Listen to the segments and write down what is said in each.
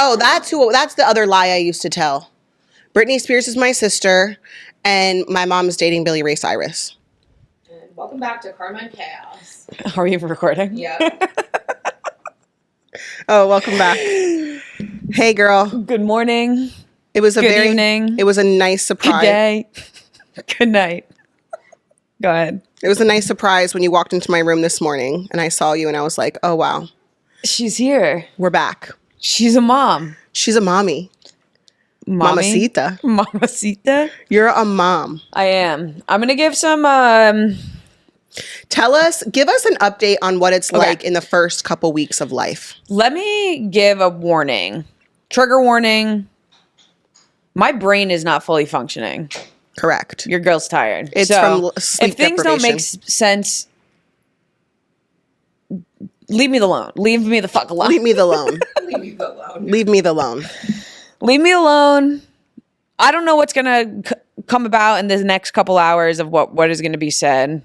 Oh, that's the other lie I used to tell. Britney Spears is my sister, and my mom is dating Billy Ray Cyrus. And welcome back to Karma and Chaos. Are we recording? Yep. Oh, welcome back. Hey, girl. Good morning. It was Good evening. It was a nice surprise. Good day. Good night. Go ahead. It was a nice surprise when you walked into my room this morning, and I saw you, and I was like, oh, wow. She's here. We're back. She's a mom. She's a mommy. Mommy? Mamacita. Mamacita? You're a mom. I am. I'm going to give some... Give us an update on what it's like in the first couple weeks of life. Let me give a warning. Trigger warning. My brain is not fully functioning. Correct. Your girl's tired. It's so from sleep if things don't make sense, leave me alone. Leave me the fuck alone. Leave me alone. Leave me alone. Leave me alone. Leave me alone. I don't know what's going to come about in the next couple hours of what is going to be said.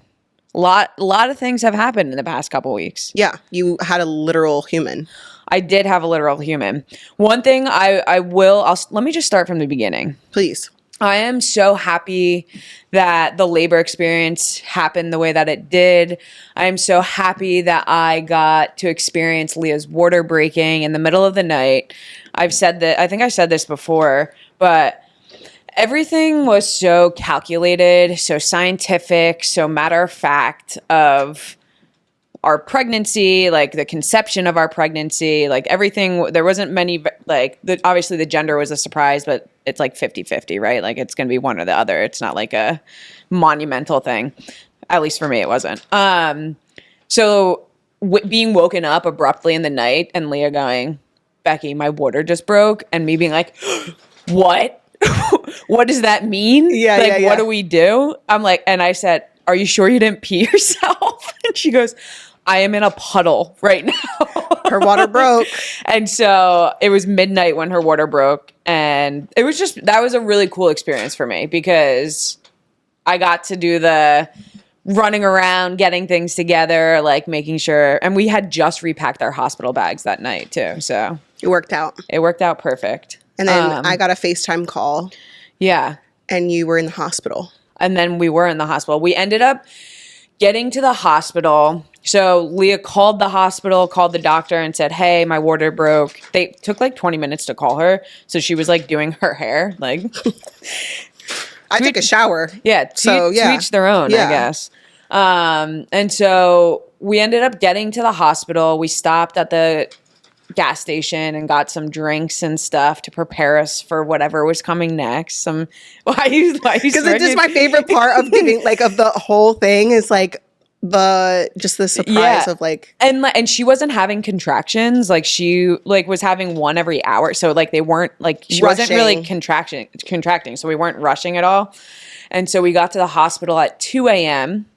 A lot of things have happened in the past couple weeks. Yeah, you had a literal human. I did have a literal human. One thing let me just start from the beginning. Please. I am so happy that the labor experience happened the way that it did. I am so happy that I got to experience Leah's water breaking in the middle of the night. I think I said this before, but everything was so calculated, so scientific, so matter of fact of our pregnancy, like the conception of our pregnancy, like everything. There wasn't many, obviously the gender was a surprise, but it's like 50-50, right? Like it's going to be one or the other. It's not like a monumental thing. At least for me, it wasn't. So being woken up abruptly in the night and Leah going, Becky, my water just broke. And me being like, what? What does that mean? Yeah. What do we do? I'm like, and I said, are you sure you didn't pee yourself? And she goes, I am in a puddle right now. Her water broke. And so it was midnight when her water broke. And it was that was a really cool experience for me because I got to do the running around, getting things together, like making sure. And we had just repacked our hospital bags that night too. So It worked out. It worked out perfect. And then I got a FaceTime call. Yeah. And you were in the hospital. And then we were in the hospital. We ended up getting to the hospital. So Leah called the hospital, called the doctor and said, hey, my water broke. They took like 20 minutes to call her. So she was like doing her hair. Like I took a shower. Yeah. To each their own, I guess. And so we ended up getting to the hospital. We stopped at the gas station and got some drinks and stuff to prepare us for whatever was coming next. Why you because it's just my favorite part of giving, like, of the whole thing is like the surprise of like, and she wasn't having contractions. Like she was having one every hour. So like they weren't like, she wasn't really contracting. So we weren't rushing at all. And so we got to the hospital at 2 a.m.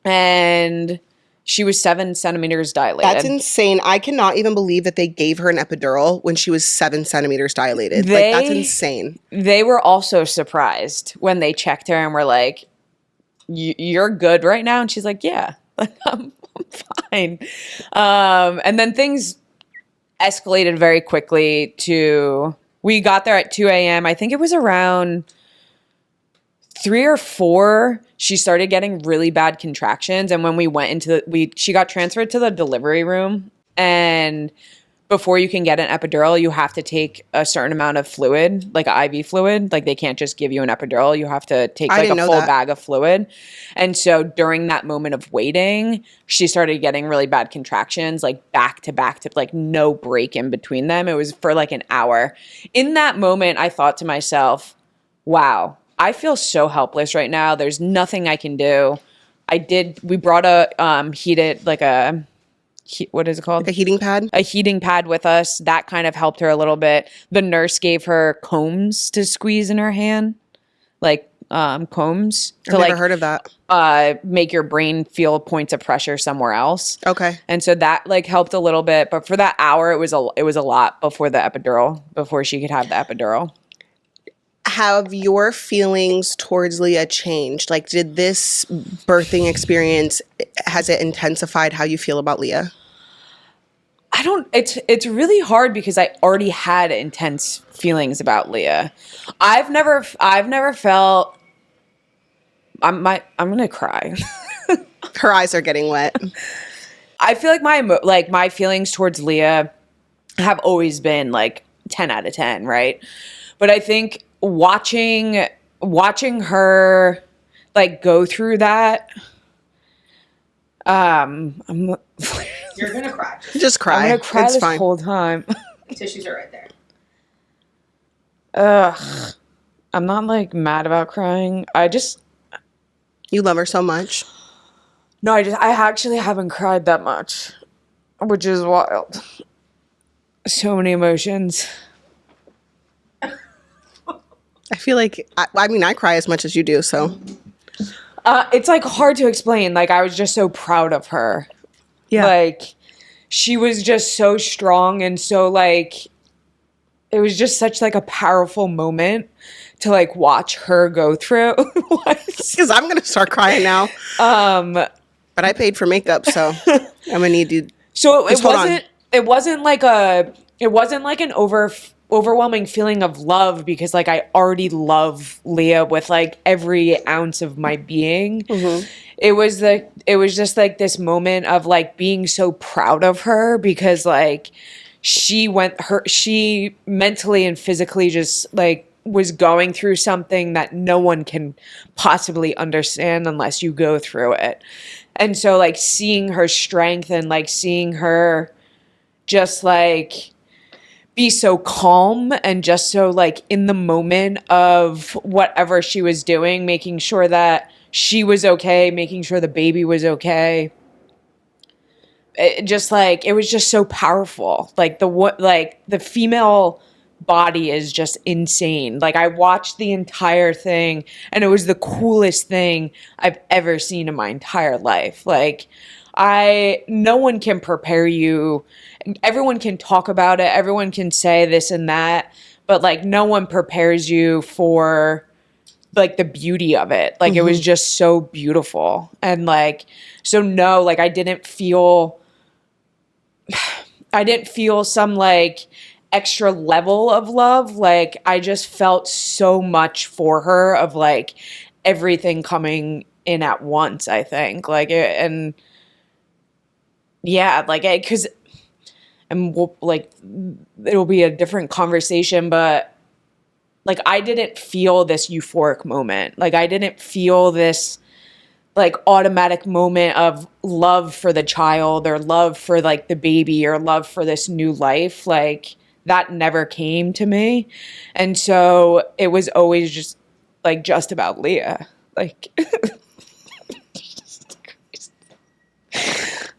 and she was 7 centimeters dilated. That's insane. I cannot even believe that they gave her an epidural when she was 7 centimeters dilated. That's insane. They were also surprised when they checked her and were like, you're good right now? And she's like, yeah, I'm fine. And then things escalated very quickly we got there at 2 a.m. I think it was around 3 or 4, she started getting really bad contractions. And when we went she got transferred to the delivery room. And before you can get an epidural, you have to take a certain amount of fluid, like an IV fluid. Like they can't just give you an epidural. You have to take like a full bag of fluid. And so during that moment of waiting, she started getting really bad contractions, like back to back to like no break in between them. It was for like an hour. In that moment, I thought to myself, wow, I feel so helpless right now. There's nothing I can do. We brought a heated, like what is it called? Like a heating pad? A heating pad with us. That kind of helped her a little bit. The nurse gave her combs to squeeze in her hand. Like combs. I've never heard of that. Make your brain feel points of pressure somewhere else. Okay. And so that like helped a little bit. But for that hour, it was a lot before she could have the epidural. Have your feelings towards Leah changed? Like, did this birthing experience, has it intensified how you feel about Leah? it's really hard because I already had intense feelings about Leah. I've never felt I'm gonna cry. Her eyes are getting wet. I feel like my feelings towards Leah have always been like 10 out of 10, right? But I think watching her like go through that, I'm You're gonna cry. Just cry. gonna cry It's this fine. whole time. Tissues are right there. Ugh. I'm not like mad about crying. You love her so much. No, I actually haven't cried that much, which is wild. So many emotions. I feel like, I mean, I cry as much as you do, so. It's like hard to explain. Like I was just so proud of her. Yeah. Like she was just so strong and so like it was just such like a powerful moment to like watch her go through. Because I'm going to start crying now. But I paid for makeup, so I'm going to need you. So Just hold on. it wasn't like an overwhelming feeling of love because like I already love Leah with like every ounce of my being. Mm-hmm. It was just like this moment of like being so proud of her because like she mentally and physically just like was going through something that no one can possibly understand unless you go through it. And so like seeing her strength and like seeing her just like be so calm and just so like in the moment of whatever she was doing, making sure that she was okay, making sure the baby was okay. It was just so powerful. Like the female body is just insane. Like I watched the entire thing and it was the coolest thing I've ever seen in my entire life. Like no one can prepare you. Everyone can talk about it. Everyone can say this and that, but like no one prepares you for like the beauty of it. Like it was just so beautiful. And like, so no, like I didn't feel some like extra level of love. Like I just felt so much for her of like everything coming in at once, I think. Like it, and yeah, like because and we'll, like it'll be a different conversation, but like I didn't feel this euphoric moment. Like I didn't feel this like automatic moment of love for the child or love for like the baby or love for this new life. Like that never came to me. And so it was always just like just about Leah. Like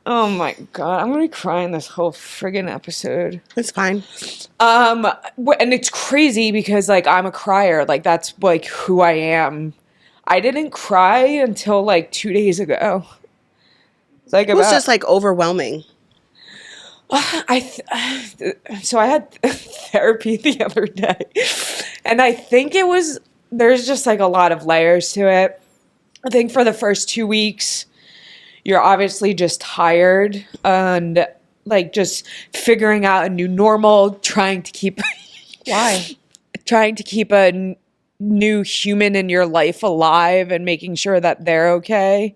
oh my God, I'm gonna be crying this whole friggin' episode. It's fine. And it's crazy because like I'm a crier. Like that's like who I am. I didn't cry until like 2 days ago. It's like It was just like overwhelming. So I had therapy the other day, and I think there's just like a lot of layers to it. I think for the first 2 weeks, you're obviously just tired and like just figuring out a new normal, trying to keep a new human in your life alive and making sure that they're okay.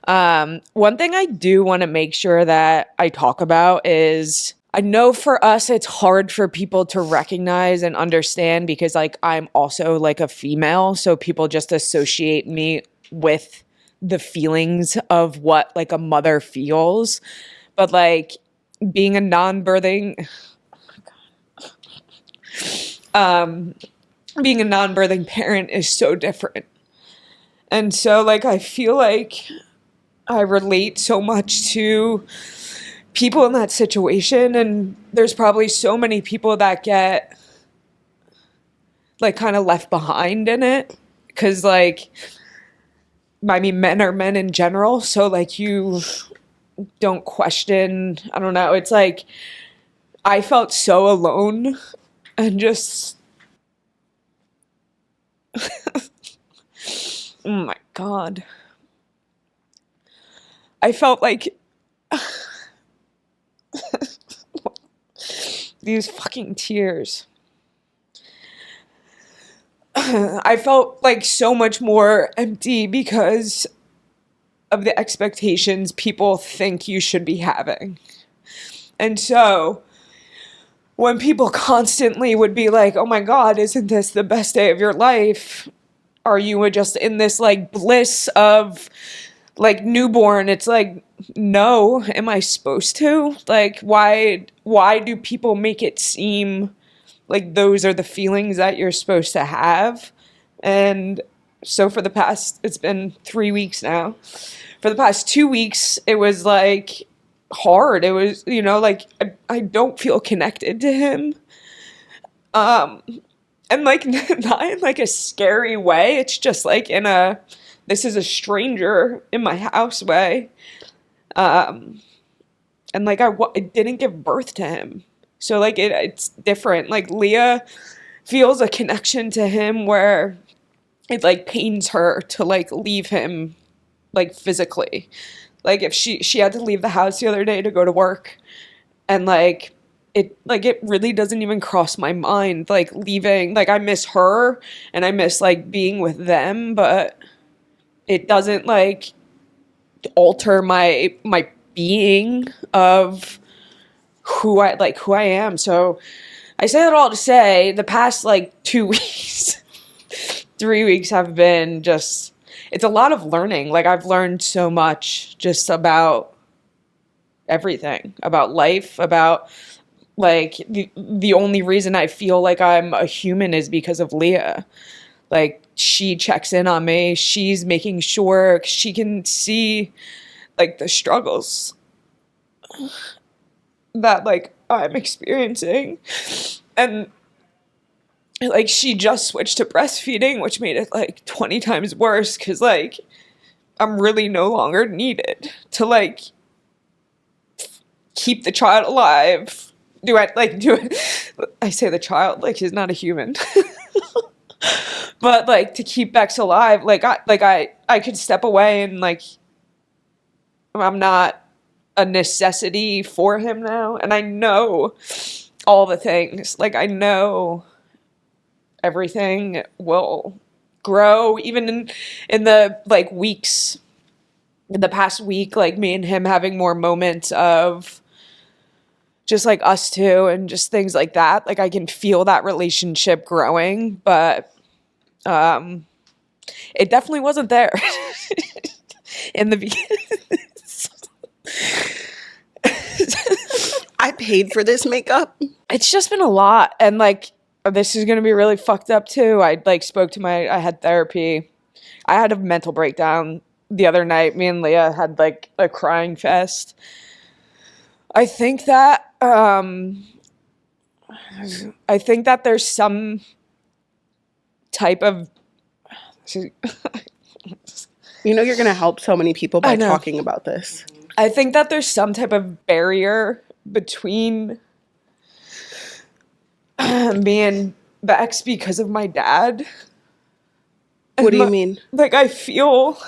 One thing I do want to make sure that I talk about is I know for us it's hard for people to recognize and understand because like I'm also like a female, so people just associate me with the feelings of what like a mother feels. But like being a non-birthing being a non-birthing parent is so different. And so like I feel like I relate so much to people in that situation, and there's probably so many people that get like kind of left behind in it because like I mean men are men in general, so like you don't question. I don't know, it's like I felt so alone and just oh my God. I felt like these fucking tears. I felt like so much more empty because of the expectations people think you should be having. And so when people constantly would be like, oh my God, isn't this the best day of your life? Are you just in this like bliss of like newborn? It's like, no, am I supposed to? Like, why do people make it seem like those are the feelings that you're supposed to have? And so for the past, it's been 3 weeks now. For the past 2 weeks, it was like hard. It was, you know, like I don't feel connected to him. And like not in like a scary way. It's just like in a, this is a stranger in my house way. And like I didn't give birth to him. So like it's different. Like Leah feels a connection to him where it like pains her to like leave him like physically. Like if she had to leave the house the other day to go to work, and like it really doesn't even cross my mind like leaving. Like I miss her and I miss like being with them, but it doesn't like alter my being of who I am. So I say that all to say the past like 2 weeks, 3 weeks have been just, it's a lot of learning. Like I've learned so much just about everything, about life, about like the only reason I feel like I'm a human is because of Leah. Like she checks in on me. She's making sure she can see like the struggles that like I'm experiencing. And like she just switched to breastfeeding, which made it like 20 times worse because like I'm really no longer needed to like keep the child alive. I say the child like he's not a human. But like to keep Bex alive, I could step away and like I'm not a necessity for him now. And I know all the things. Like I know everything will grow, even in the like weeks, in the past week, like me and him having more moments of just like us two and just things like that. Like I can feel that relationship growing, but it definitely wasn't there in the beginning. I paid for this makeup. It's just been a lot. And like, this is going to be really fucked up too. I like I had therapy. I had a mental breakdown the other night. Me and Leah had like a crying fest. I think that there's some type of You know you're going to help so many people by talking about this. I think that there's some type of barrier between me and Bex because of my dad. What do you mean? Like I feel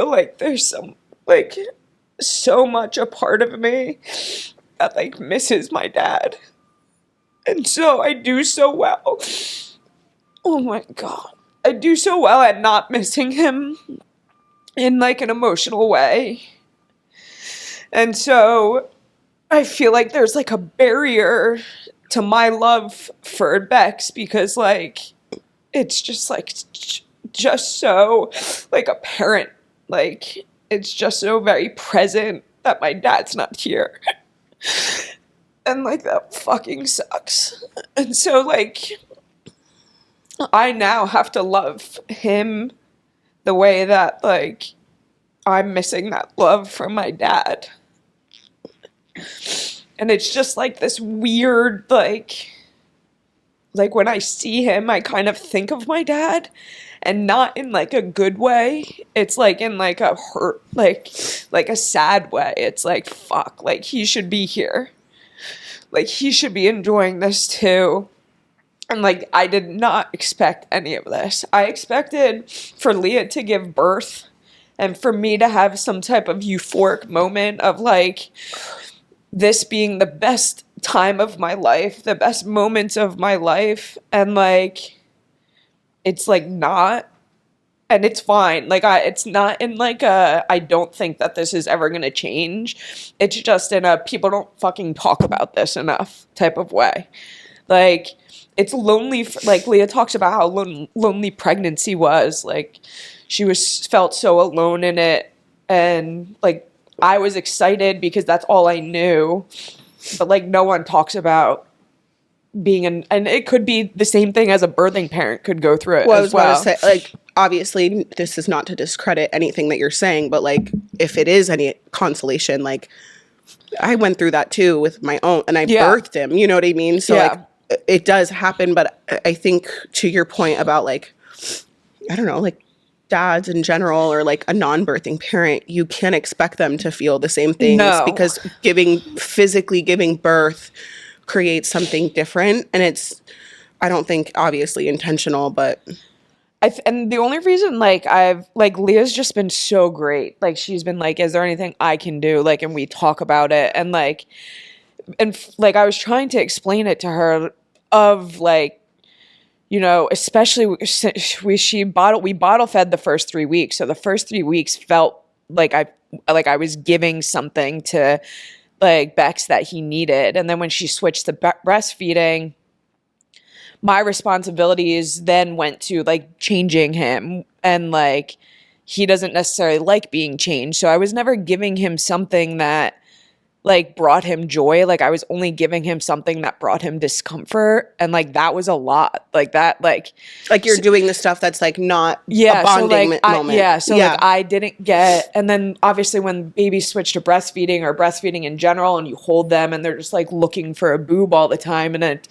like there's some like so much a part of me that like misses my dad. And so I do so well. Oh my God. I do so well at not missing him in like an emotional way. And so I feel like there's like a barrier to my love for Bex because like it's just like just so like apparent. Like it's just so very present that my dad's not here. And like that fucking sucks. And so like I now have to love him the way that like I'm missing that love from my dad. And it's just like this weird like when I see him I kind of think of my dad, and not in like a good way. It's like in like a hurt like a sad way. It's like fuck, like he should be here. Like he should be enjoying this too. And like I did not expect any of this. I expected for Leah to give birth And for me to have some type of euphoric moment of like this being the best time of my life, the best moments of my life, and like it's like not, and it's fine. Like it's not in like a I don't think that this is ever gonna change. It's just in a people don't fucking talk about this enough type of way. Like it's lonely. Like Leah talks about how lonely pregnancy was. Like she felt so alone in it, and like I was excited because that's all I knew, but like no one talks about being and it could be the same thing as a birthing parent could go through it. Well, I as was well. about to say, like, obviously, this is not to discredit anything that you're saying, but like, if it is any consolation, like, I went through that too with my own, and I birthed him. You know what I mean? So like, it does happen, but I think to your point about like, I don't know, like dads in general or like a non-birthing parent, you can't expect them to feel the same things because physically giving birth creates something different, and it's, I don't think obviously intentional, but and the only reason like I've like Leah's just been so great. Like she's been like, is there anything I can do? Like, and we talk about it, and like like I was trying to explain it to her of like, you know, especially we bottle fed the first 3 weeks. So the first 3 weeks felt like I was giving something to like Bex that he needed. And then when she switched to breastfeeding, my responsibilities then went to like changing him, and like he doesn't necessarily like being changed. So I was never giving him something that like brought him joy. Like I was only giving him something that brought him discomfort, and like that was a lot. Like that, like you're doing the stuff that's like not a bonding moment. Like I didn't get, and then obviously when babies switch to breastfeeding or breastfeeding in general, and you hold them and they're just like looking for a boob all the time, and it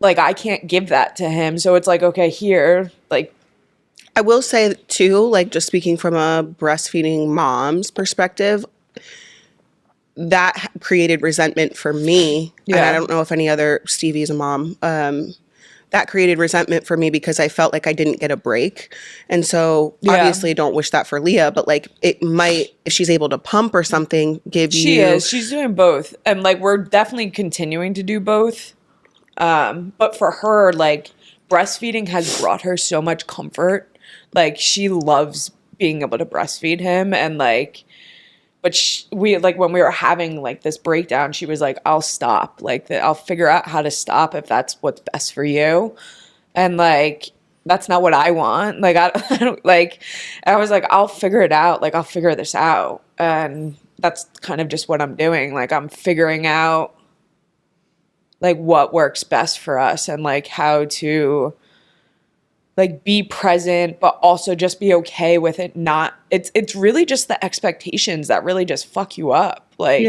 like I can't give that to him. So it's like, okay, here, like I will say too, like just speaking from a breastfeeding mom's perspective, that created resentment for me. And I don't know if any other Stevie's a mom. That created resentment for me because I felt like I didn't get a break. And so obviously don't wish that for Leah, but like it might, if she's able to pump or something, she's doing both. And like, we're definitely continuing to do both. But for her, like breastfeeding has brought her so much comfort. Like she loves being able to breastfeed him, and like, but we like when we were having like this breakdown, she was like, I'll stop. Like I'll figure out how to stop if that's what's best for you. And like, that's not what I want. Like, I don't like, I was like, I'll figure it out. Like, I'll figure this out. And that's kind of just what I'm doing. Like, I'm figuring out like what works best for us, and like how to like be present, but also just be okay with it. Not, it's really just the expectations that really just fuck you up. Like,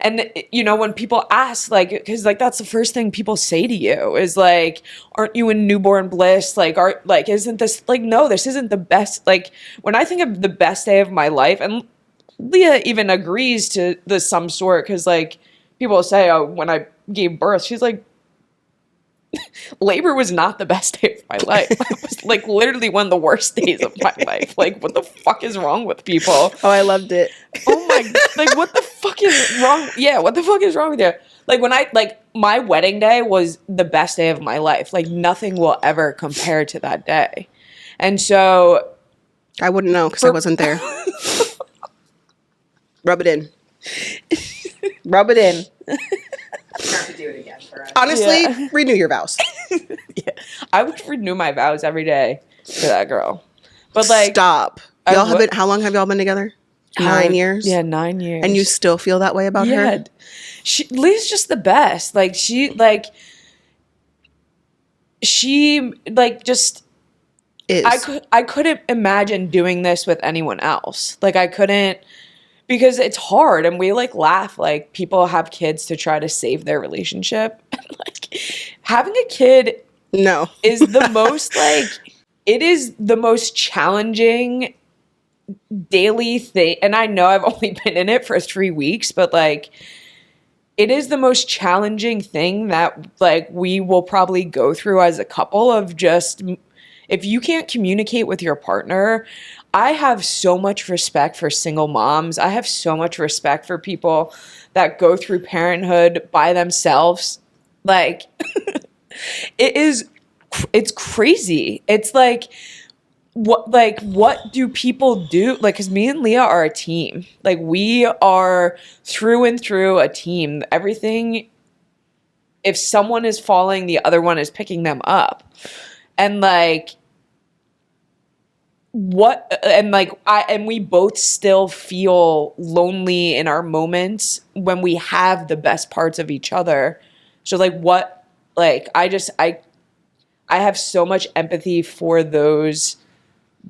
and you know, when people ask, like, cause like, that's the first thing people say to you is like, aren't you in newborn bliss? Like, isn't this like, no, this isn't the best. Like when I think of the best day of my life, and Leah even agrees to some sort. Cause like people say, oh, when I gave birth, she's like, labor was not the best day of my life. It was like literally one of the worst days of my life. Like, what the fuck is wrong with people? Oh, I loved it. Oh my, like what the fuck is wrong? Yeah, what the fuck is wrong with you? Like when my wedding day was the best day of my life. Like nothing will ever compare to that day. And so I wouldn't know because I wasn't there. Rub it in. Rub it in. Have to do it again for us. Honestly, renew your vows. I would renew my vows every day for that girl. But like, stop. Y'all have been. How long have y'all been together? 9 years. Yeah, 9 years. And you still feel that way about her? Leah's just the best. Like she just is. I couldn't imagine doing this with anyone else. Like I couldn't. Because it's hard, and we like laugh, like people have kids to try to save their relationship. Like having a kid is the most like, it is the most challenging daily thing. And I know I've only been in it for 3 weeks, but like it is the most challenging thing that like we will probably go through as a couple. Of just, if you can't communicate with your partner, I have so much respect for single moms. I have so much respect for people that go through parenthood by themselves. Like, it's crazy. It's like, what do people do? Like, because me and Leah are a team. Like, we are through and through a team. Everything, if someone is falling, the other one is picking them up. And like, and we both still feel lonely in our moments when we have the best parts of each other. So I have so much empathy for those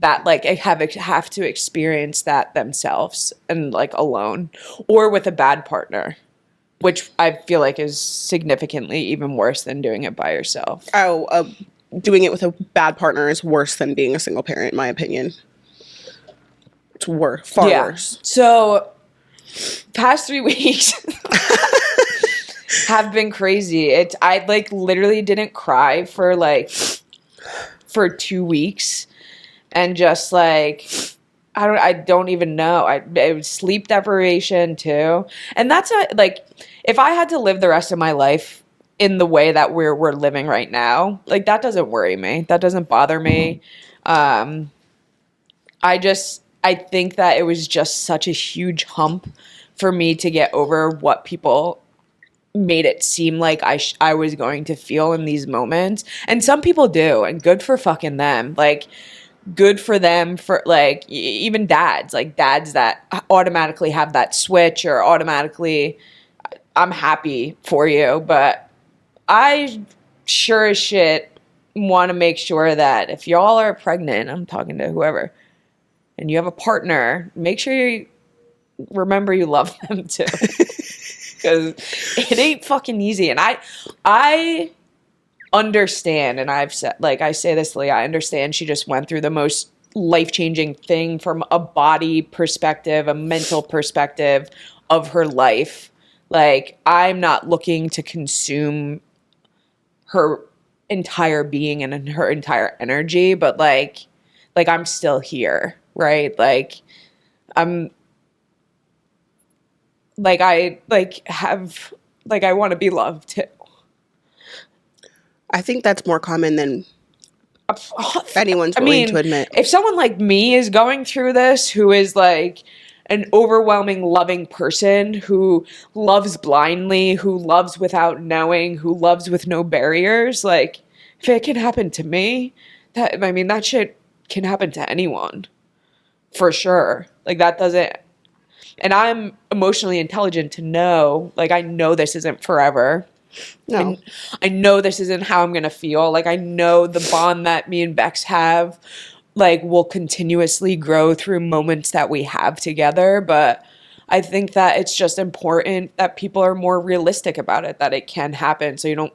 that like have to experience that themselves and like alone or with a bad partner, which I feel like is significantly even worse than doing it by yourself. Doing it with a bad partner is worse than being a single parent, in my opinion. It's far worse. So, past 3 weeks have been crazy. I like literally didn't cry for 2 weeks, and just like I don't even know. It was sleep deprivation too, and that's not like if I had to live the rest of my life in the way that we're living right now, like that doesn't worry me. That doesn't bother me. I think that it was just such a huge hump for me to get over what people made it seem like I was going to feel in these moments. And some people do, and good for fucking them. Like, good for them for like even dads that automatically have that switch or automatically, I'm happy for you, but I sure as shit want to make sure that if y'all are pregnant, I'm talking to whoever, and you have a partner, make sure you remember you love them too. Because it ain't fucking easy. And I understand, and I've said, like, I say this to Leah, I understand she just went through the most life-changing thing from a body perspective, a mental perspective of her life. Like, I'm not looking to consume her entire being and her entire energy, but like I'm still here, right? Like I'm like I want to be loved too. I think that's more common than anyone's willing to admit. If someone like me is going through this, who is like an overwhelming loving person, who loves blindly, who loves without knowing, who loves with no barriers, like if it can happen to me, that shit can happen to anyone for sure. Like that doesn't, and I'm emotionally intelligent to know, like I know this isn't forever. No. I know this isn't how I'm going to feel. Like I know the bond that me and Bex have like will continuously grow through moments that we have together, but I think that it's just important that people are more realistic about it, that it can happen, so you don't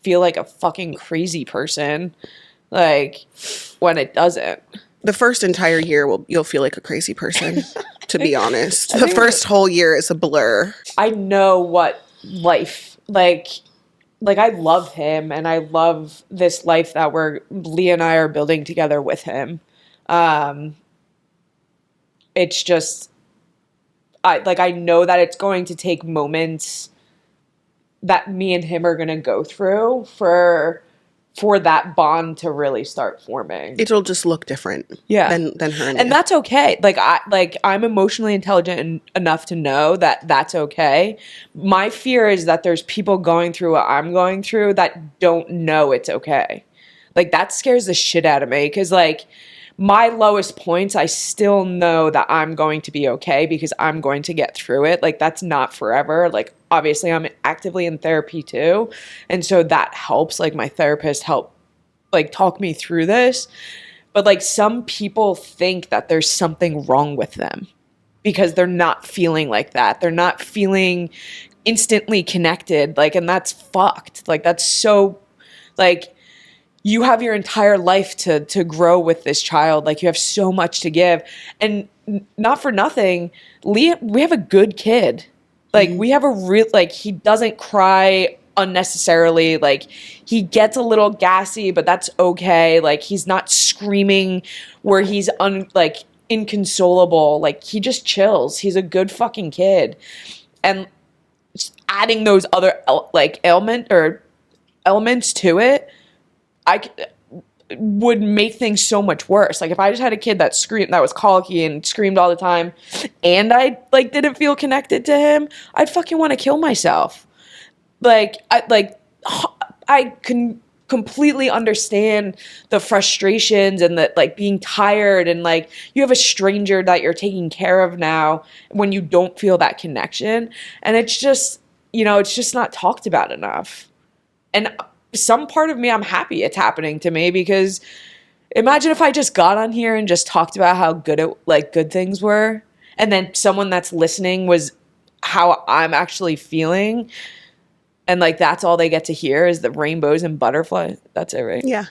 feel like a fucking crazy person like when it doesn't. The first entire year you'll feel like a crazy person, to be honest. The first whole year is a blur. I know what life like I love him and I love this life that Leah and I are building together with him. It's just, I know that it's going to take moments that me and him are going to go through for that bond to really start forming. It'll just look different. Yeah. Than her and that's okay. I'm emotionally intelligent enough to know that that's okay. My fear is that there's people going through what I'm going through that don't know it's okay. Like that scares the shit out of me, because like my lowest points, I still know that I'm going to be okay because I'm going to get through it. Like that's not forever. Like obviously I'm actively in therapy too. And so that helps. Like my therapist helped like talk me through this. But like some people think that there's something wrong with them because they're not feeling like that. They're not feeling instantly connected. Like, and that's fucked. Like that's so like, you have your entire life to grow with this child. Like you have so much to give, and not for nothing, Leah, we have a good kid. Like we have a real, like he doesn't cry unnecessarily. Like he gets a little gassy, but that's okay. Like he's not screaming where he's inconsolable. Like, he just chills. He's a good fucking kid. And adding those other elements to it, would make things so much worse. Like, if I just had a kid that was colicky and screamed all the time, and I like didn't feel connected to him, I'd fucking want to kill myself. Like, I can completely understand the frustrations and the like being tired, and like you have a stranger that you're taking care of now when you don't feel that connection, and it's just, it's just not talked about enough. And some part of me, I'm happy it's happening to me, because imagine if I just got on here and just talked about how good things were, and then someone that's listening was how I'm actually feeling, and like that's all they get to hear is the rainbows and butterflies. That's it, right? Yeah.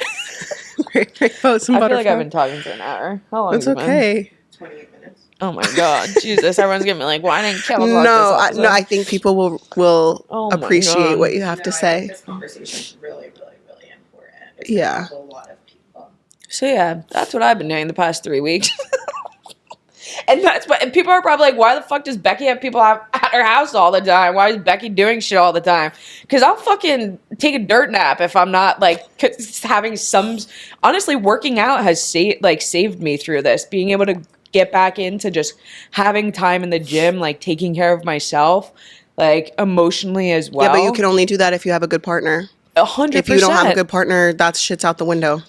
Rainbows and butterflies. I feel like I've been talking for an hour. How long It's has it been? okay. 28 minutes. Oh my God, Jesus! Everyone's gonna be like, "Why didn't Kail No, I think people will Oh my appreciate God. what you have to I say. think this conversation is really, really, really important. It's Yeah. a lot of people. So yeah, that's what I've been doing the past 3 weeks. And people are probably like, why the fuck does Becky have people at her house all the time? Why is Becky doing shit all the time? Because I'll fucking take a dirt nap if I'm not like having some. Honestly, working out has saved me through this. Being able to get back into just having time in the gym, like taking care of myself, like emotionally as well. Yeah, but you can only do that if you have a good partner. 100%. If you don't have a good partner, that shit's out the window.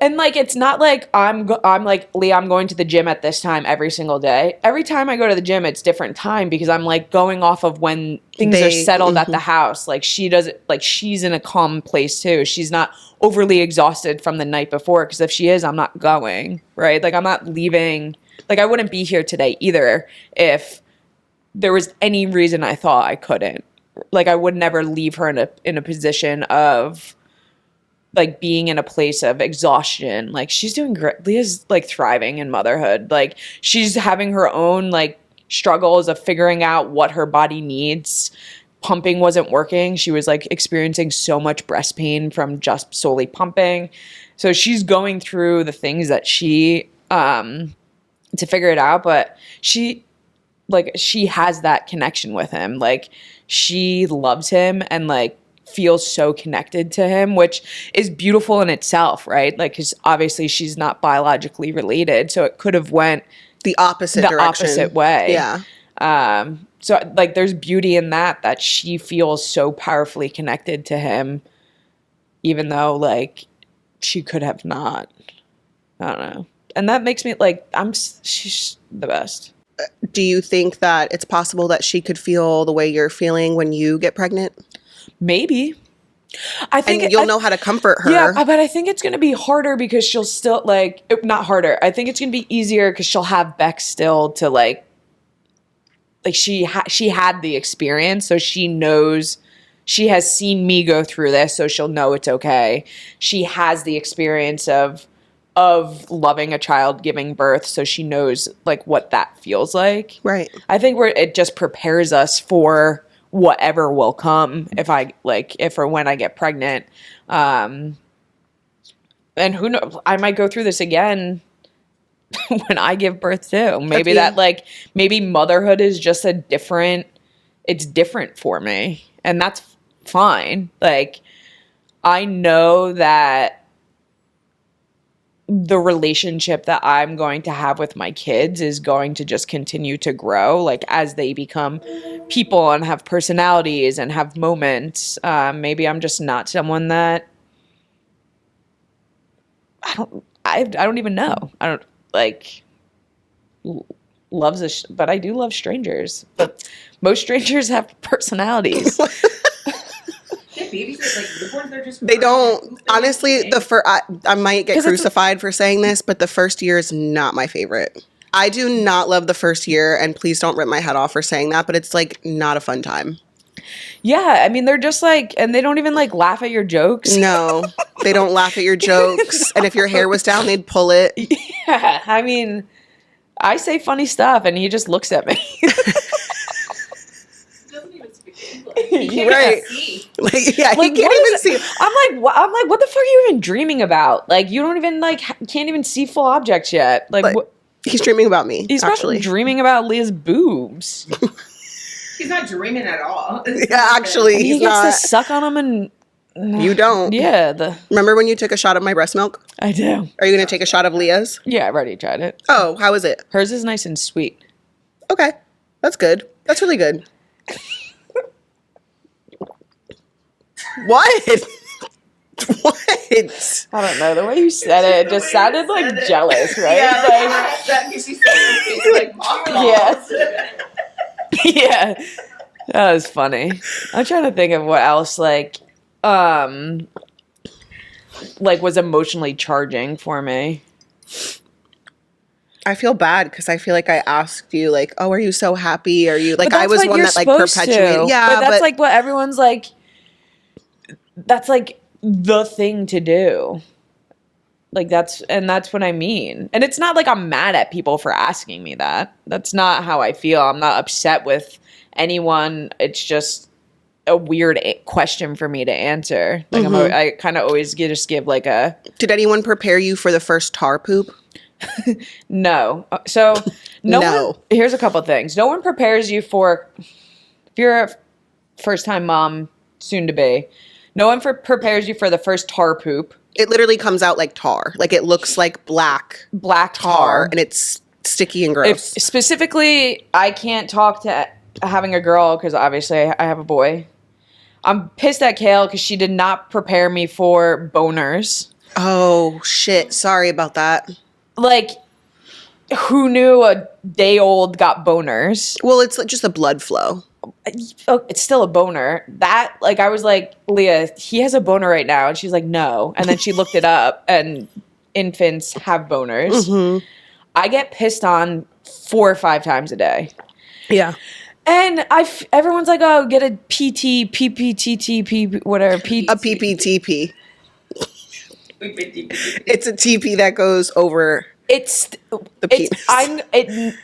And like, it's not like I'm like, Leah, I'm going to the gym at this time every single day. Every time I go to the gym, it's different time, because I'm like going off of when things are settled at the house. Like, she's in a calm place too. She's not overly exhausted from the night before, because if she is, I'm not going, right? Like, I'm not leaving. Like, I wouldn't be here today either if there was any reason I thought I couldn't. Like, I would never leave her in a position of like being in a place of exhaustion. Like, she's doing great. Leah's like thriving in motherhood. Like, she's having her own like struggles of figuring out what her body needs. Pumping wasn't working. She was like experiencing so much breast pain from just solely pumping. So she's going through the things that she to figure it out, but she has that connection with him. Like, she loves him and like feels so connected to him, which is beautiful in itself, right? Like, because obviously she's not biologically related, so it could have went the opposite way. Yeah. So like, there's beauty in that she feels so powerfully connected to him, even though like she could have not. I don't know, and that makes me like she's the best. Do you think that it's possible that she could feel the way you're feeling when you get pregnant? Maybe. I think you'll know how to comfort her. Yeah, but I think it's going to be harder, because she'll still like, not harder. I think it's going to be easier because she'll have Beck still to like she had the experience, so she knows. She has seen me go through this, so she'll know it's okay. She has the experience of loving a child, giving birth, so she knows like what that feels like. Right. I think it just prepares us for whatever will come if or when I get pregnant. And who knows, I might go through this again when I give birth too. Maybe maybe motherhood is just it's different for me, and that's fine. Like, I know that the relationship that I'm going to have with my kids is going to just continue to grow, like, as they become people and have personalities and have moments. Maybe I'm just not someone that I don't even know. I don't like loves but I do love strangers. But most strangers have personalities. Babies, like newborns, they're just they don't. Honestly, I might get crucified for saying this, but the first year is not my favorite. I do not love the first year, and please don't rip my head off for saying that, but it's like not a fun time. Yeah, I mean, they're just like, and they don't even like laugh at your jokes. No, they don't laugh at your jokes. And if your hair was down, they'd pull it. Yeah, I mean, I say funny stuff, and he just looks at me. Right. Like, yeah, like, he can't even see. I'm like, what the fuck are you even dreaming about? Like, you don't even can't even see full objects yet. Like what? He's dreaming about me. He's actually dreaming about Leah's boobs. He's not dreaming at all. Yeah, actually, He he's gets not. to suck on him and... You don't. Yeah. Remember when you took a shot of my breast milk? I do. Are you going to take a shot of Leah's? Yeah, I've already tried it. Oh, how is it? Hers is nice and sweet. Okay. That's good. That's really good. What? What? I don't know. The way you said it just sounded like jealous, right? Yeah, Like, that makes you say like yeah. Yeah. That was funny. I'm trying to think of what else like was emotionally charging for me. I feel bad because I feel like I asked you, like, oh, are you so happy? Are you, like, But I was that's what one you're that, like, supposed perpetuated. to. Yeah, but that's like what everyone's like, that's like the thing to do. Like that's what I mean. And it's not like I'm mad at people for asking me that. That's not how I feel. I'm not upset with anyone. It's just a weird question for me to answer. Like I kind of always just give like a. Did anyone prepare you for the first tar poop? No. So no. Here's a couple things. No one prepares you for, if you're a first time mom, soon to be, no one prepares you for the first tar poop. It literally comes out like tar. Like it looks like black tar and it's sticky and gross. Specifically, I can't talk to having a girl because obviously I have a boy. I'm pissed at Kail because she did not prepare me for boners. Oh, shit. Sorry about that. Like, who knew a day old got boners? Well, it's like just a blood flow. It's still a boner. That, like, I was like, Leah, he has a boner right now. And she's like, no. And then she looked it up, and infants have boners. Mm-hmm. I get pissed on 4 or 5 times a day. Yeah. And everyone's like, oh, get a PT, PPTTP, whatever. A PPTP. It's a TP that goes over the penis.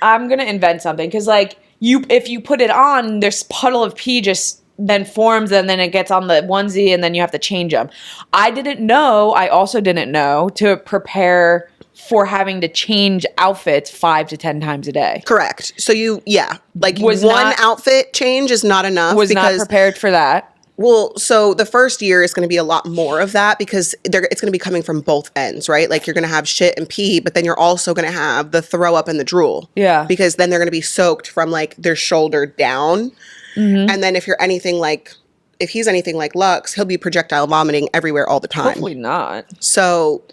I'm gonna invent something because like if you put it on, there's puddle of pee just then forms and then it gets on the onesie and then you have to change them. I also didn't know to prepare for having to change outfits 5 to 10 times a day. Correct. So one outfit change is not enough. Was not prepared for that. Well, so the first year is going to be a lot more of that because it's going to be coming from both ends, right? Like you're going to have shit and pee, but then you're also going to have the throw up and the drool. Yeah. Because then they're going to be soaked from like their shoulder down. Mm-hmm. And then if he's anything like Lux, he'll be projectile vomiting everywhere all the time. Hopefully not. So,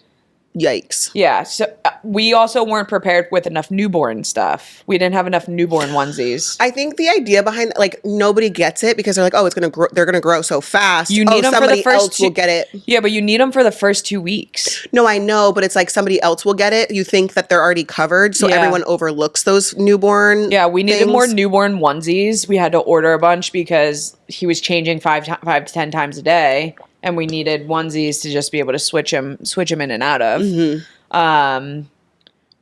yikes. Yeah. So we also weren't prepared with enough newborn stuff. We didn't have enough newborn onesies. I think the idea behind like nobody gets it because they're like, oh, it's gonna grow. They're gonna grow so fast. You need them somebody for the first else will get it. Yeah, but you need them for the first 2 weeks. No, I know, but it's like somebody else will get it. You think that they're already covered, so everyone overlooks those newborn. Yeah, we needed more newborn onesies. We had to order a bunch because he was changing 5 to 10 times a day. And we needed onesies to just be able to switch him in and out of. Mm-hmm.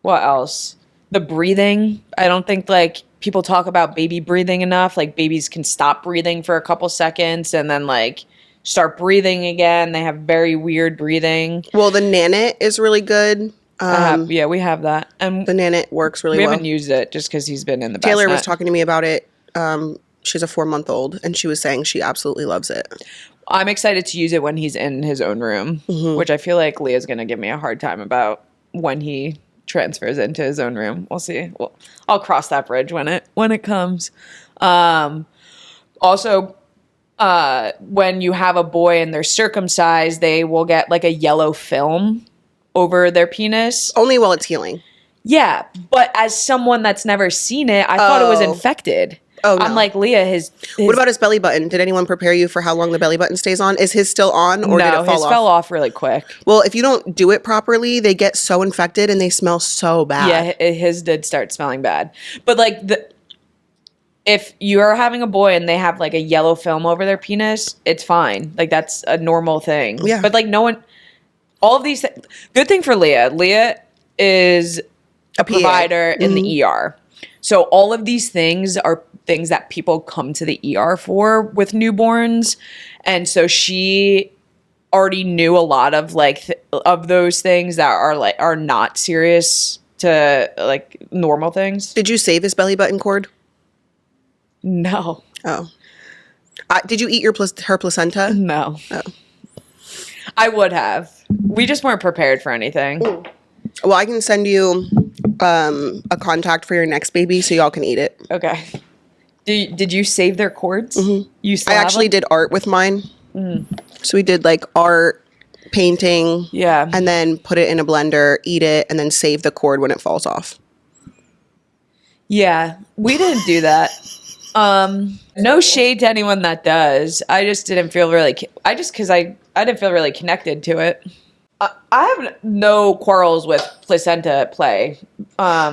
What else? The breathing. I don't think like people talk about baby breathing enough. Like babies can stop breathing for a couple seconds and then like start breathing again. They have very weird breathing. Well, the Nanit is really good. We have that. And the Nanit works really well. We haven't used it just because he's been in the bassinet. Taylor was talking to me about it. She's a 4-month-old and she was saying she absolutely loves it. I'm excited to use it when he's in his own room, which I feel like Leah's going to give me a hard time about when he transfers into his own room. We'll see. I'll cross that bridge when it comes. Also, when you have a boy and they're circumcised, they will get like a yellow film over their penis. Only while it's healing. Yeah, but as someone that's never seen it, I thought it was infected. Oh, no. I'm like, Leah, his... What about his belly button? Did anyone prepare you for how long the belly button stays on? Is his still on or did it fall off? No, his fell off really quick. Well, if you don't do it properly, they get so infected and they smell so bad. Yeah, his did start smelling bad. But like, if you're having a boy and they have like a yellow film over their penis, it's fine. Like, that's a normal thing. Yeah. But like, no one... All of these... Good thing for Leah. Leah is a provider in the ER. So all of these things are things that people come to the ER for with newborns. And so she already knew a lot of like of those things that are not serious to like normal things. Did you save his belly button cord? No. Oh. Did you eat her placenta? No. Oh. I would have. We just weren't prepared for anything. Well, I can send you a contact for your next baby so y'all can eat it. Okay. Did you save their cords? Mm-hmm. You still I have actually them? did art with mine. So we did like art, painting, Yeah. and then put it in a blender, eat it, and then save the cord when it falls off. Yeah, we didn't do that. No shade to anyone that does. I just didn't feel really. I didn't feel really connected to it. I have no quarrels with placenta play. Oh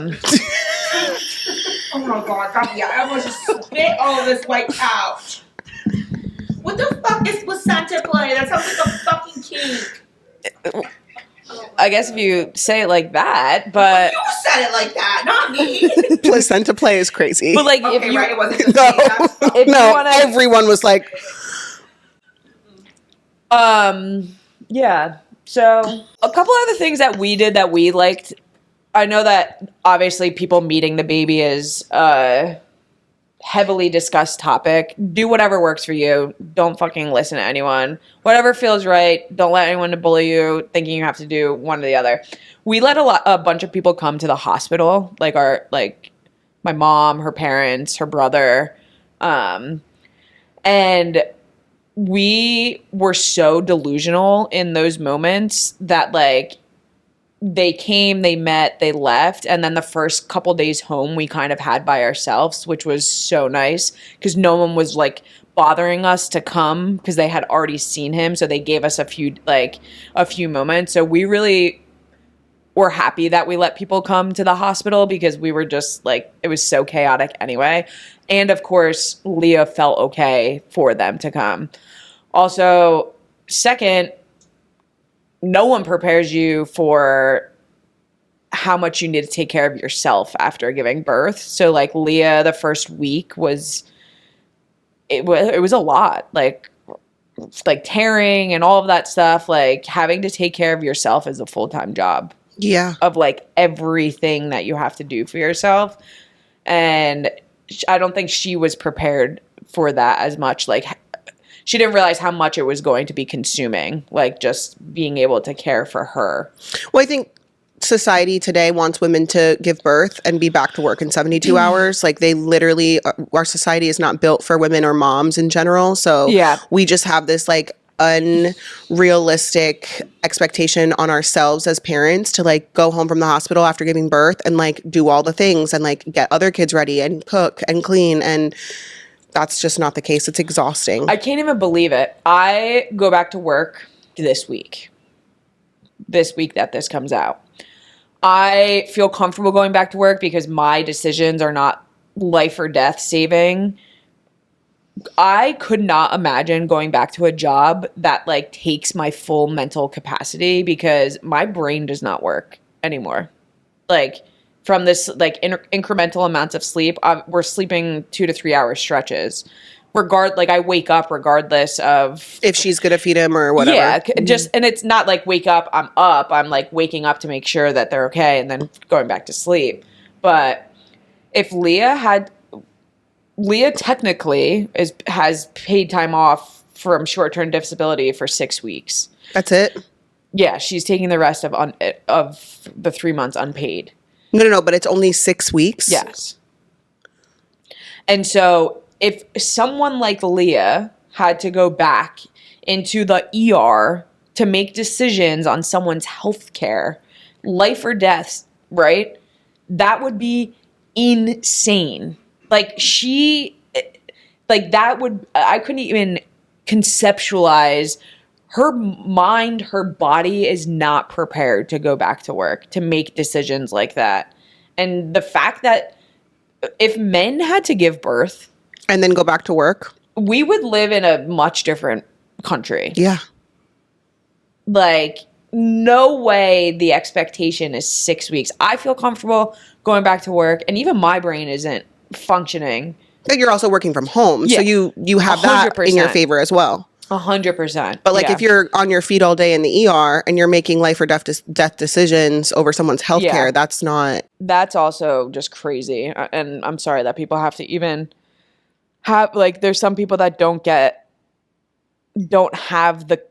my god, Becky, I almost just spit all of this white couch. What the fuck is placenta play? That sounds like a fucking kink. I guess if you say it like that, but You said it like that, not me. Placenta play is crazy. but like if Okay, you right, it wasn't just No. me. That's fine. if you No, wanna, everyone was like, yeah. So a couple other things that we did that we liked. I know that obviously people meeting the baby is a heavily discussed topic. Do whatever works for you. Don't fucking listen to anyone. Whatever feels right. Don't let anyone bully you thinking you have to do one or the other. We let a bunch of people come to the hospital, like my mom, her parents, her brother, and we were so delusional in those moments that like they came, they met, they left, and then the first couple days home we kind of had by ourselves, which was so nice because no one was like bothering us to come because they had already seen him, so they gave us a few moments. So we really were happy that we let people come to the hospital because we were just like, it was so chaotic anyway. And of course, Leah felt okay for them to come. Also, second, no one prepares you for how much you need to take care of yourself after giving birth. So like Leah, the first week was a lot, like tearing and all of that stuff. Like having to take care of yourself is a full-time job. yeah. Of like everything that you have to do for yourself. And I don't think she was prepared for that as much. Like she didn't realize how much it was going to be consuming, like just being able to care for her. Well, I think society today wants women to give birth and be back to work in 72 hours. Like they literally, our society is not built for women or moms in general. So Yeah. we just have this like unrealistic expectation on ourselves as parents to like go home from the hospital after giving birth and like do all the things and like get other kids ready and cook and clean, and that's just not the case. It's exhausting. I can't even believe it. I go back to work this week that this comes out. I feel comfortable going back to work because my decisions are not life or death saving. I could not imagine going back to a job that like takes my full mental capacity because my brain does not work anymore. Like from this like incremental amounts of sleep, we're sleeping 2 to 3 hour stretches. I wake up regardless of if she's gonna feed him or whatever. Yeah, and it's not like wake up, I'm up. I'm like waking up to make sure that they're okay and then going back to sleep. But if Leah technically has paid time off from short-term disability for 6 weeks. That's it? Yeah, she's taking the rest of the 3 months unpaid. No, but it's only 6 weeks? Yes. And so if someone like Leah had to go back into the ER to make decisions on someone's health care, life or death, right? That would be insane. I couldn't even conceptualize. Her mind, her body is not prepared to go back to work, to make decisions like that. And the fact that if men had to give birth and then go back to work, we would live in a much different country. Yeah. Like, no way the expectation is 6 weeks. I feel comfortable going back to work, and even my brain isn't functioning. But you're also working from home, so Yeah. you have that in your 100%. favor as well. 100%. But like if you're on your feet all day in the ER and you're making life or death decisions over someone's healthcare, that's not. That's also just crazy. And I'm sorry that people have to even have, like, there's some people that don't have the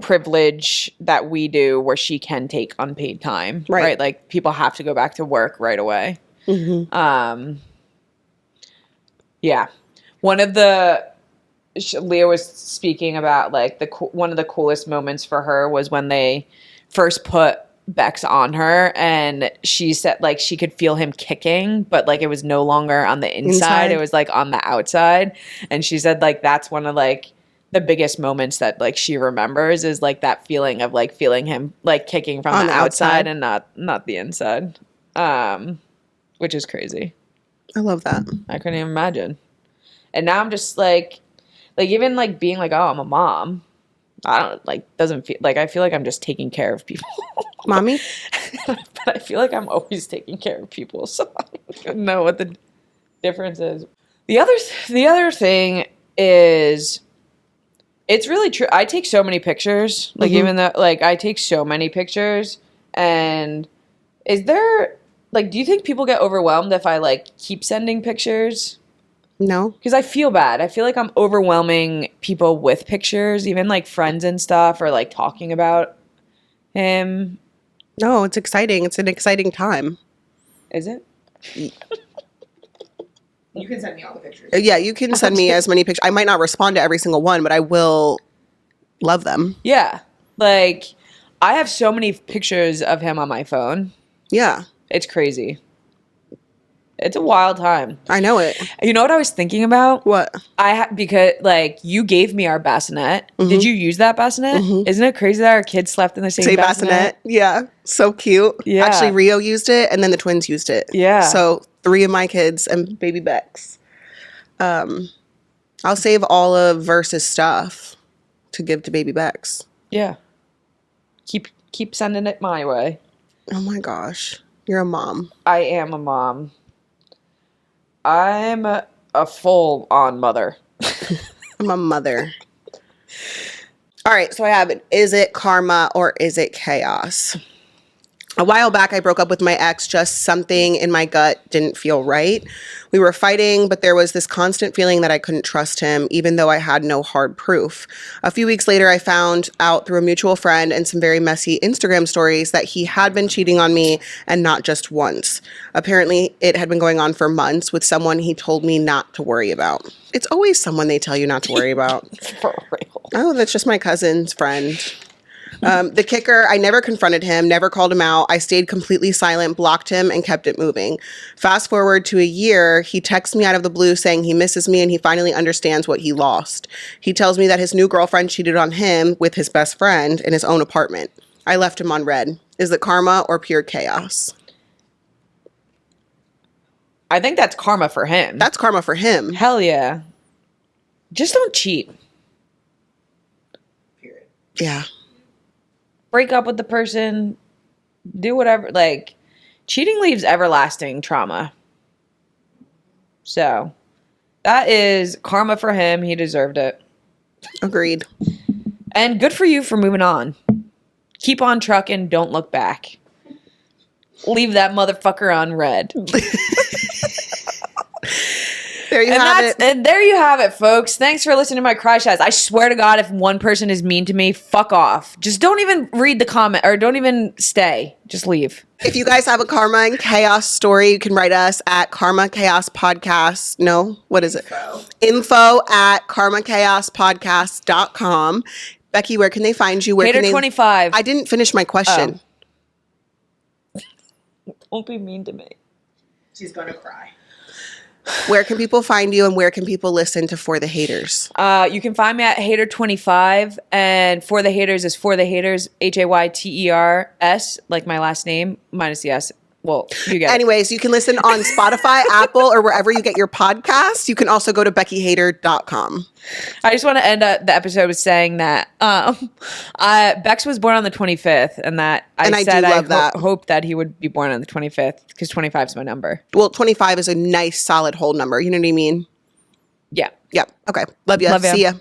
privilege that we do where she can take unpaid time. Right. Like people have to go back to work right away. Mm-hmm. Yeah. One of the, Leah was speaking about like one of the coolest moments for her was when they first put Bex on her and she said like she could feel him kicking, but like it was no longer on the inside. It was like on the outside. And she said like that's one of like the biggest moments that like she remembers is like that feeling of like feeling him like kicking from the outside and not the inside. Which is crazy. I love that. I couldn't even imagine. And now I'm just like even like being like, oh, I'm a mom. I don't like doesn't feel like I feel like I'm just taking care of people. Mommy? But I feel like I'm always taking care of people. So I don't know what the difference is. The other thing is it's really true. I take so many pictures. Like even though like I take so many pictures and is there like do you think people get overwhelmed if I like keep sending pictures? No. Because I feel bad. I feel like I'm overwhelming people with pictures, even like friends and stuff, or like talking about him. No, it's exciting. It's an exciting time. Is it? You can send me all the pictures. Yeah, you can send me as many pictures. I might not respond to every single one, but I will love them. Yeah. Like, I have so many pictures of him on my phone. Yeah. It's crazy. It's a wild time. I know it. You know what I was thinking about? What? Because like you gave me our bassinet. Did you use that bassinet? Isn't it crazy that our kids slept in the same bassinet? Yeah. So cute. Yeah. Actually, Rio used it and then the twins used it. Yeah. So 3 of my kids and baby Bex. I'll save all of Verse's stuff to give to baby Bex. Yeah. Keep sending it my way. Oh my gosh. You're a mom. I am a mom. I'm a full-on mother. I'm a mother. All right, so I have it. Is it karma or is it chaos? A while back, I broke up with my ex. Just something in my gut didn't feel right. We were fighting, but there was this constant feeling that I couldn't trust him, even though I had no hard proof. A few weeks later, I found out through a mutual friend and some very messy Instagram stories that he had been cheating on me, and not just once. Apparently, it had been going on for months with someone he told me not to worry about. It's always someone they tell you not to worry about. For real. Oh, that's just my cousin's friend. The kicker, I never confronted him, never called him out. I stayed completely silent, blocked him, and kept it moving. Fast forward to a year, he texts me out of the blue saying he misses me and he finally understands what he lost. He tells me that his new girlfriend cheated on him with his best friend in his own apartment. I left him on red. Is it karma or pure chaos? I think that's karma for him. That's karma for him. Hell yeah. Just don't cheat. Period. Yeah. Break up with the person. Do whatever. Like, cheating leaves everlasting trauma. So, that is karma for him. He deserved it. Agreed. And good for you for moving on. Keep on trucking. Don't look back. Leave that motherfucker on red. There you have it. And there you have it, folks. Thanks for listening to my cry shots. I swear to God, if one person is mean to me, fuck off. Just don't even read the comment or don't even stay. Just leave. If you guys have a karma and chaos story, you can write us at Karma Chaos Podcast. No, what is it? Info at karmachaospodcast.com. Becky, where can they find you? Where Hater can they... 25. I didn't finish my question. Don't be mean to me. She's gonna cry. Where can people find you and where can people listen to For the Haters? You can find me at Hater25 and For the Haters is For the Haters, HAYTERS, like my last name, minus the S. Well, you get it. Anyways, you can listen on Spotify, Apple, or wherever you get your podcasts. You can also go to BeckyHater.com. I just want to end the episode with saying that Bex was born on the 25th, and that I said I hope that he would be born on the 25th because 25 is my number. Well, 25 is a nice, solid whole number. You know what I mean? Yeah. Yep. Okay. Love you. Love ya. See ya.